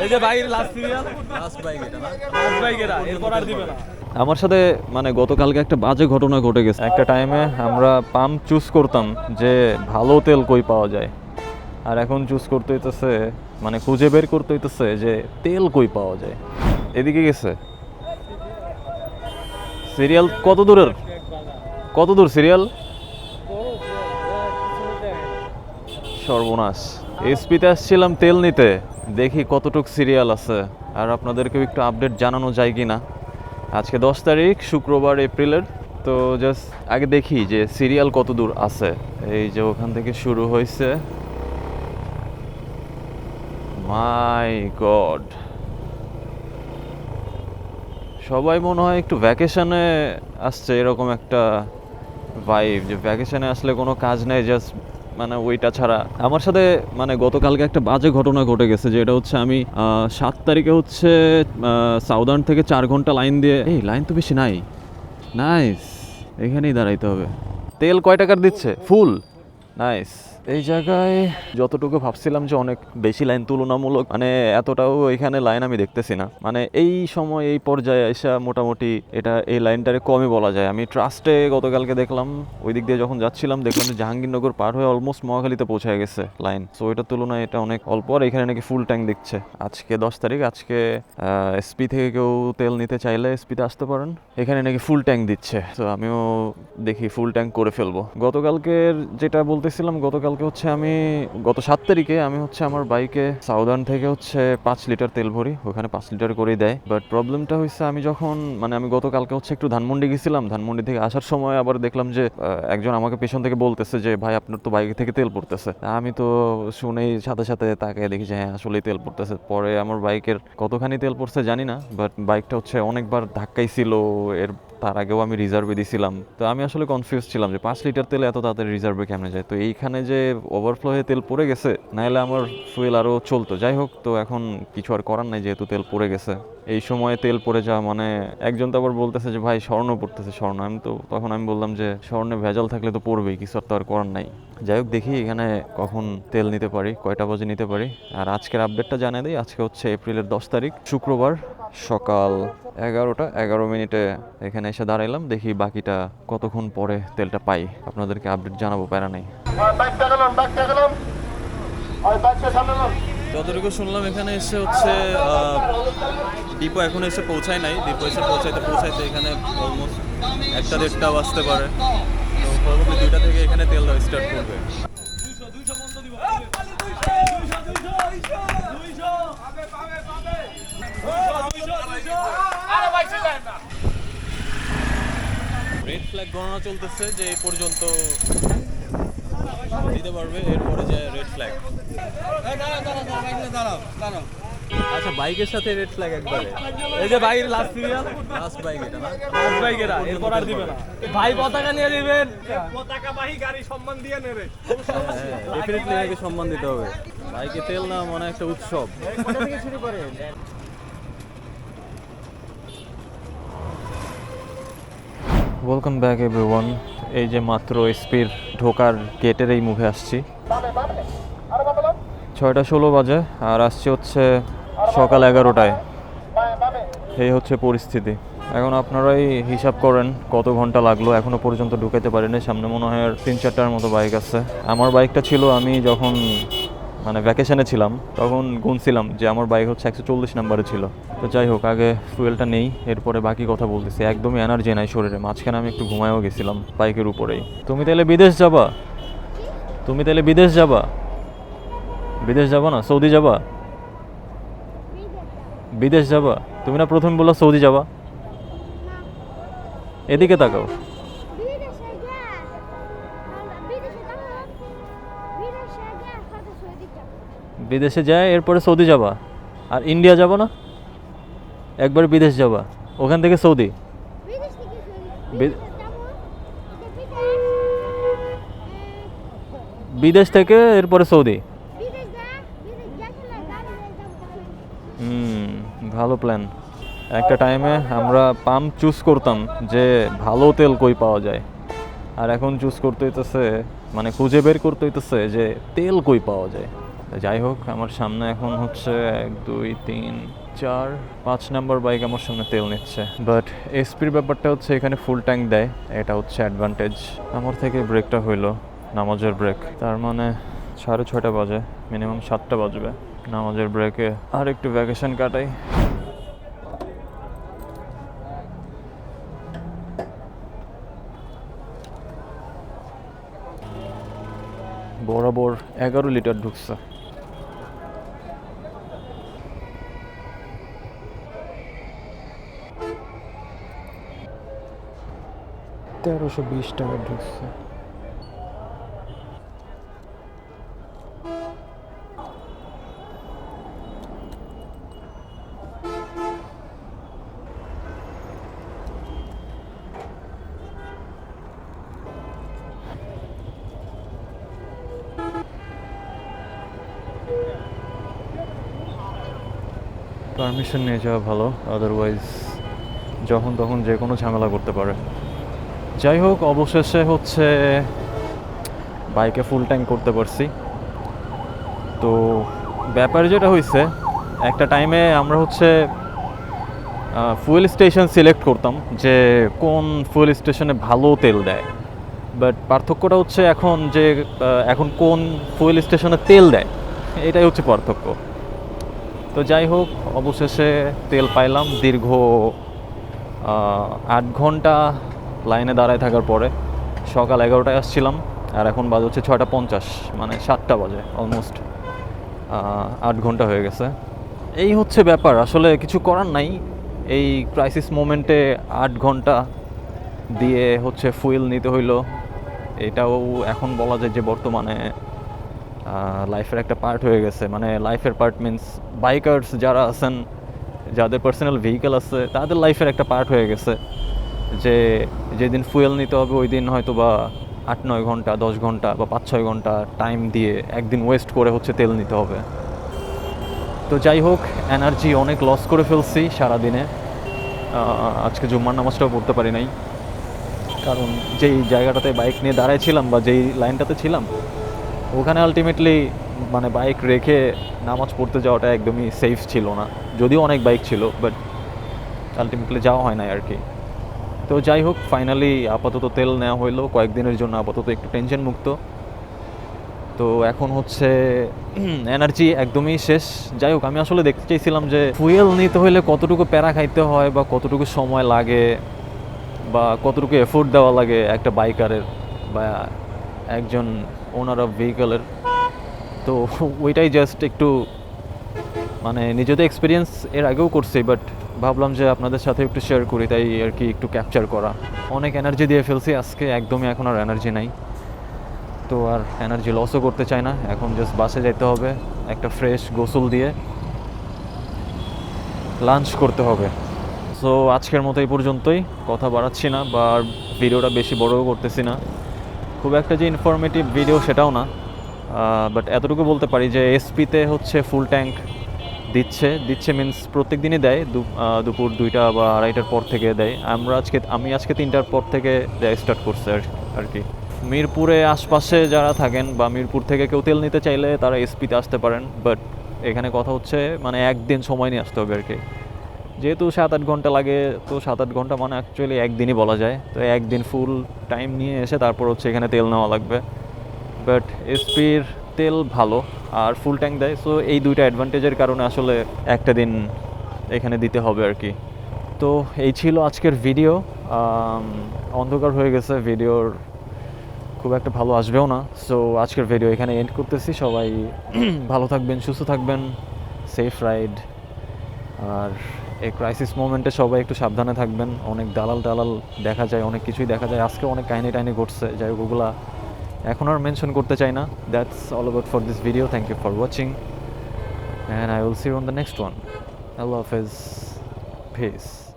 এই যে ভাই লাস্ট সিরিয়াল লাস্ট বাইক এটা না লাস্ট বাইক এটা এরপর আর দিবে না। আমার সাথে মানে গতকালকে একটা বাজে ঘটনা ঘটে গেছে। একটা টাইমে আমরা পাম্প চুজ করতাম যে ভালো তেল কই পাওয়া যায়, আর এখন চুজ করতে হইতেছে মানে খুঁজে বের করতে হইতেছে যে তেল কই পাওয়া যায়। এদিকে গেছে সিরিয়াল কত দূরের, কত দূর সিরিয়াল? সর্বনাশ। এসপিতে আসছিলাম তেল নিতে, দেখি কতটুক সিরিয়াল আছে, আর আপনাদেরকেও একটু আপডেট জানানো যায় কি না। আজকে 10 তারিখ শুক্রবার এপ্রিলের, তো জাস্ট আগে দেখি যে সিরিয়াল কত দূর আছে। এই যে ওখান থেকে শুরু হয়েছে, মাই গড। সবাই মনে হয় একটু ভ্যাকেশনে আসছে, এরকম একটা ভাইব যে ভ্যাকেশনে আসলে কোনো কাজ নেই, জাস্ট মানে ওইটা ছাড়া। আমার সাথে মানে গতকালকে একটা বাজে ঘটনা ঘটে গেছে, যেটা হচ্ছে আমি 7 তারিখে হচ্ছে সাউদার্ন থেকে 4 ঘন্টা লাইন দিয়ে, এই লাইন তো বেশি নাই, নাইস, এখানেই দাঁড়াইতে হবে। তেল কয় টাকার দিচ্ছে? ফুল, নাইস। এই জায়গায় যতটুকু ভাবছিলাম যে অনেক বেশি লাইন, তুলনামূলক মানে এতটাও এখানে লাইন আমি দেখতেছি না। মানে এই সময় এই পর্যায়ে এসে মোটামুটি এটা এই লাইনটারে কমই বলা যায়। আমি ট্রাস্টে গতকালকে দেখলাম, ওই দিক দিয়ে যখন যাচ্ছিলাম দেখলাম যে জাহাঙ্গীরনগর পার হয়ে অলমোস্ট মহাখালীতে পৌঁছে গেছে লাইন। সো এটার তুলনায় এটা অনেক অল্প। আর এখানে নাকি ফুল ট্যাঙ্ক দিচ্ছে। আজকে 10 তারিখ, আজকে এসপি থেকে কেউ তেল নিতে চাইলে এসপিতে আসতে পারেন, এখানে নাকি ফুল ট্যাঙ্ক দিচ্ছে। তো আমিও দেখি ফুল ট্যাঙ্ক করে ফেলবো। গতকালকের যেটা বলতেছিলাম, গতকালকে হচ্ছে আমি গত 7 তারিখে আমি হচ্ছে আমার বাইকে সাউদার্ন থেকে হচ্ছে 5 লিটার তেল ভরি, ওখানে 5 লিটার করেই দেয়। বাট প্রবলেমটা হচ্ছে আমি যখন মানে আমি গতকালকে হচ্ছে একটু ধানমন্ডি গেছিলাম, ধানমন্ডি থেকে আসার সময় আবার দেখলাম যে একজন আমাকে পেছন থেকে বলতেছে যে ভাই আপনার তো বাইক থেকে তেল পড়তেছে। আমি তো শুনেই সাথে সাথে তাকে দেখি যে হ্যাঁ আসলেই তেল পড়তেছে। পরে আমার বাইকের কতখানি তেল পড়ছে জানি না, বাট বাইকটা হচ্ছে অনেকবার ধাক্কাই ছিল, এর তার আগেও আমি রিজার্ভে দিছিলাম। তো আমি আসলে কনফিউজ ছিলাম যে 5 লিটার তেল এত তাড়াতাড়ি রিজার্ভে কেমনে যায়। তো এইখানে যে ওভারফ্লো হয়ে তেল পড়ে গেছে, নাহলে আমার ফুয়েল আরও চলতো। যাই হোক, তো এখন কিছু আর করার নাই, যেহেতু তেল পড়ে গেছে। এই সময়ে তেল পড়ে যাওয়া মানে, একজন তো আবার বলতেছে যে ভাই স্বর্ণ পড়তেছে, স্বর্ণ। তখন আমি বললাম যে স্বর্ণে ভেজাল থাকলে তো পড়বেই, কিছু আর তো আর করার নাই। যাই হোক, দেখি এখানে কখন তেল নিতে পারি, কয়টা বাজে নিতে পারি। আর আজকের আপডেটটা জানিয়ে দিই, আজকে হচ্ছে এপ্রিলের 10 তারিখ শুক্রবার, সকাল 11টা 11 মিনিটে এখানে এসে দাঁড়াইলাম। দেখি বাকিটা কতক্ষণ পরে তেলটা পাই, আপনাদেরকে আপডেট জানাবো, প্যারা নেই। যতটুকু শুনলাম এখানে এসে হচ্ছে ডিপো এখন এসে পৌঁছায় নাই, ডিপো এসে পৌঁছাইতে এখানে অলমোস্ট 1টা-1.5টা বাজতে পারে। তো প্রবাবলি 2টা থেকে এখানে তেল দেওয়া স্টার্ট করবে। রেড ফ্ল্যাগ গণনা চলতেছে যে এই পর্যন্ত দিতে পারবে, এরপরে যে রেড ফ্ল্যাগ। আচ্ছা, বাইকের সাথে রেড ফ্ল্যাগ একবারে। এই যে ভাই লাস্ট সিরিয়াল লাস্ট বাইক এটা না লাস্ট বাইক এটা এরপর আর দিবে না। ভাই পতাকা নিয়ে দিবেন, পতাকাবাহী গাড়ি সম্মান দিয়ে নেবে। ডেফিনেটলি একে সম্মান দিতে হবে। বাইকে তেল না মানে একটা উৎসব। কোথা থেকে শুরু করেন? Welcome back everyone. এই যে মাত্র এসপির ঢোকার গেটের এই মুখে আসছি, 6টা 16 বাজে, আর আসছি হচ্ছে সকাল 11টায়। এই হচ্ছে পরিস্থিতি। এখন আপনারাই হিসাব করেন কত ঘন্টা লাগলো, এখনো পর্যন্ত ঢুকাইতে পারিনি। সামনে মনে হয় আর 3-4টার মতো বাইক আছে। আমার বাইকটা ছিল, আমি যখন মানে ভ্যাকেশনে ছিলাম তখন গুনছিলাম যে আমার বাইক হচ্ছে 140 নাম্বারে ছিল। তো যাই হোক, আগে ফুয়েলটা নেই, এরপরে বাকি কথা বলতেছি। একদমই এনার্জি নাই শরীরে, মাঝখানে আমি একটু ঘুমায়ও গেছিলাম বাইকের উপরেই। তুমি তাহলে বিদেশ যাবা? তুমি তাহলে বিদেশ যাবা? বিদেশ যাবা না, সৌদি যাবা? বিদেশ যাবা? তুমি না প্রথম বললা সৌদি যাবা? এদিকে তাকাও। বিদেশে যায় এরপরে সৌদি যাবা, আর ইন্ডিয়া যাবা না, একবার বিদেশ যাবা, ওখান থেকে সৌদি। বিদেশ থেকে এরপরে সৌদি। ভালো প্ল্যান। একটা টাইমে আমরা পাম্প চুজ করতাম যে ভালো তেল কই পাওয়া যায়, আর এখন চুজ করতে হইতেছে মানে খুঁজে বের করতে হইতেছে যে তেল কই পাওয়া যায়। যাই হোক, আমার সামনে এখন হচ্ছে 1 2 3 4 5 নাম্বার বাইক আমার সামনে তেল নিচ্ছে। বাট এসপির ব্যাপারটা হচ্ছে এখানে ফুল ট্যাঙ্ক দেয়, এটা হচ্ছে অ্যাডভান্টেজ। আমার থেকে ব্রেকটা হইলো নামাজের ব্রেক, তার মানে 6:30 বাজে, মিনিমাম 7টা বাজবে। নামাজের ব্রেকে আর একটু ভ্যাকেশন কাটাই। বরাবর 11 লিটার ঢুকছে। $1320 ঢুকছে। পারমিশন নিয়ে যাওয়া ভালো, আদারওয়াইজ যখন তখন যে কোনো ঝামেলা করতে পারে। যাই হোক, অবশেষে হচ্ছে বাইকে ফুল ট্যাঙ্ক করতে পারছি। তো ব্যাপার যেটা হয়েছে, একটা টাইমে আমরা হচ্ছে ফুয়েল স্টেশন সিলেক্ট করতাম যে কোন ফুয়েল স্টেশনে ভালো তেল দেয়। বাট পার্থক্যটা হচ্ছে এখন যে এখন কোন ফুয়েল স্টেশনে তেল দেয়, এটাই হচ্ছে পার্থক্য। তো যাই হোক, অবশেষে তেল পাইলাম দীর্ঘ 8 ঘন্টা লাইনে দাঁড়ায় থাকার পরে। সকাল 11টায় আসছিলাম, আর এখন বাজে হচ্ছে 6:50, মানে 7টা বাজে। অলমোস্ট 8 ঘন্টা হয়ে গেছে। এই হচ্ছে ব্যাপার, আসলে কিছু করার নাই। এই ক্রাইসিস মোমেন্টে 8 ঘন্টা দিয়ে হচ্ছে ফুয়েল নিতে হইলো। এটাও এখন বলা যায় যে বর্তমানে লাইফের একটা পার্ট হয়ে গেছে। মানে লাইফের পার্ট মিন্স বাইকার্স যারা আছেন, যাদের পার্সোনাল ভেহিকেল আছে, তাদের লাইফের একটা পার্ট হয়ে গেছে যে যেদিন ফুয়েল নিতে হবে ওই দিন হয়তো বা 8-9 ঘন্টা, 10 ঘন্টা বা 5-6 ঘন্টা টাইম দিয়ে একদিন ওয়েস্ট করে হচ্ছে তেল নিতে হবে। তো যাই হোক, এনার্জি অনেক লস করে ফেলছি সারাদিনে। আজকে জুম্মার নামাজটাও পড়তে পারি নাই, কারণ যেই জায়গাটাতে বাইক নিয়ে দাঁড়াইছিলাম বা যেই লাইনটাতে ছিলাম, ওখানে আলটিমেটলি মানে বাইক রেখে নামাজ পড়তে যাওয়াটা একদমই সেফ ছিল না। যদিও অনেক বাইক ছিল, বাট আলটিমেটলি যাওয়া হয় নাই আর কি। তো যাই হোক, ফাইনালি আপাতত তেল নেওয়া হইলো কয়েকদিনের জন্য, আপাতত একটু টেনশন মুক্ত। তো এখন হচ্ছে এনার্জি একদমই শেষ। যাই হোক, আমি আসলে দেখতে চাইছিলাম যে ফুয়েল নিতে হলে কতটুকু প্যারা খাইতে হয় বা কতটুকু সময় লাগে বা কতটুকু এফোর্ট দেওয়া লাগে একটা বাইকারের বা একজন ওনার অফ ভেহিকলের। তো ওইটাই জাস্ট একটু মানে নিজেদের এক্সপিরিয়েন্স এর আগেও করছি, বাট ভাবলাম যে আপনাদের সাথে একটু শেয়ার করি, তাই আর কি একটু ক্যাপচার করা। অনেক এনার্জি দিয়ে ফেলছি আজকে, একদমই এখন আর এনার্জি নাই। তো আর এনার্জি লসও করতে চাই না, এখন জাস্ট বাসে যেতে হবে, একটা ফ্রেশ গোসল দিয়ে লাঞ্চ করতে হবে। সো আজকের মতো এই পর্যন্তই, কথা বাড়াচ্ছি না বা ভিডিওটা বেশি বড়ও করতেছি না। খুব একটা যে ইনফরমেটিভ ভিডিও সেটাও না, বাট এতটুকু বলতে পারি যে এসপিতে হচ্ছে ফুল ট্যাঙ্ক দিচ্ছে মিন্স প্রত্যেক দিনই দেয়, দুপুর 2টা বা 2:30টার পর থেকে দেয়। আমি আজকে 3টার পর থেকে দেয় স্টার্ট করছে আর কি। মিরপুরে আশপাশে যারা থাকেন বা মিরপুর থেকে কেউ তেল নিতে চাইলে তারা এসপিতে আসতে পারেন, বাট এখানে কথা হচ্ছে মানে একদিন সময় নিয়ে আসতে হবে আর কি। যেহেতু 7-8 ঘন্টা লাগে, তো 7-8 ঘন্টা মানে অ্যাকচুয়ালি একদিনই বলা যায়। তো একদিন ফুল টাইম নিয়ে এসে তারপর হচ্ছে এখানে তেল নেওয়া লাগবে। বাট এসপির তেল ভালো আর ফুল ট্যাঙ্ক দেয়, সো এই দুইটা অ্যাডভান্টেজের কারণে আসলে একটা দিন এখানে দিতে হবে আর কি। তো এই ছিল আজকের ভিডিও। অন্ধকার হয়ে গেছে, ভিডিওর খুব একটা ভালো আসবেও না। সো আজকের ভিডিও এখানে এন্ড করতেছি। সবাই ভালো থাকবেন, সুস্থ থাকবেন, সেফ রাইড। আর এই ক্রাইসিস মোমেন্টে সবাই একটু সাবধানে থাকবেন। অনেক দালাল দেখা যায়, অনেক কিছুই দেখা যায়। আজকে অনেক কাহিনী ঘটছে, যাই হোক ওগুলা এখন আর মেনশন করতে চাই না। That's all about for this video. Thank you for watching and I will see you on the next one. আল্লাহ হাফেজ, পিস।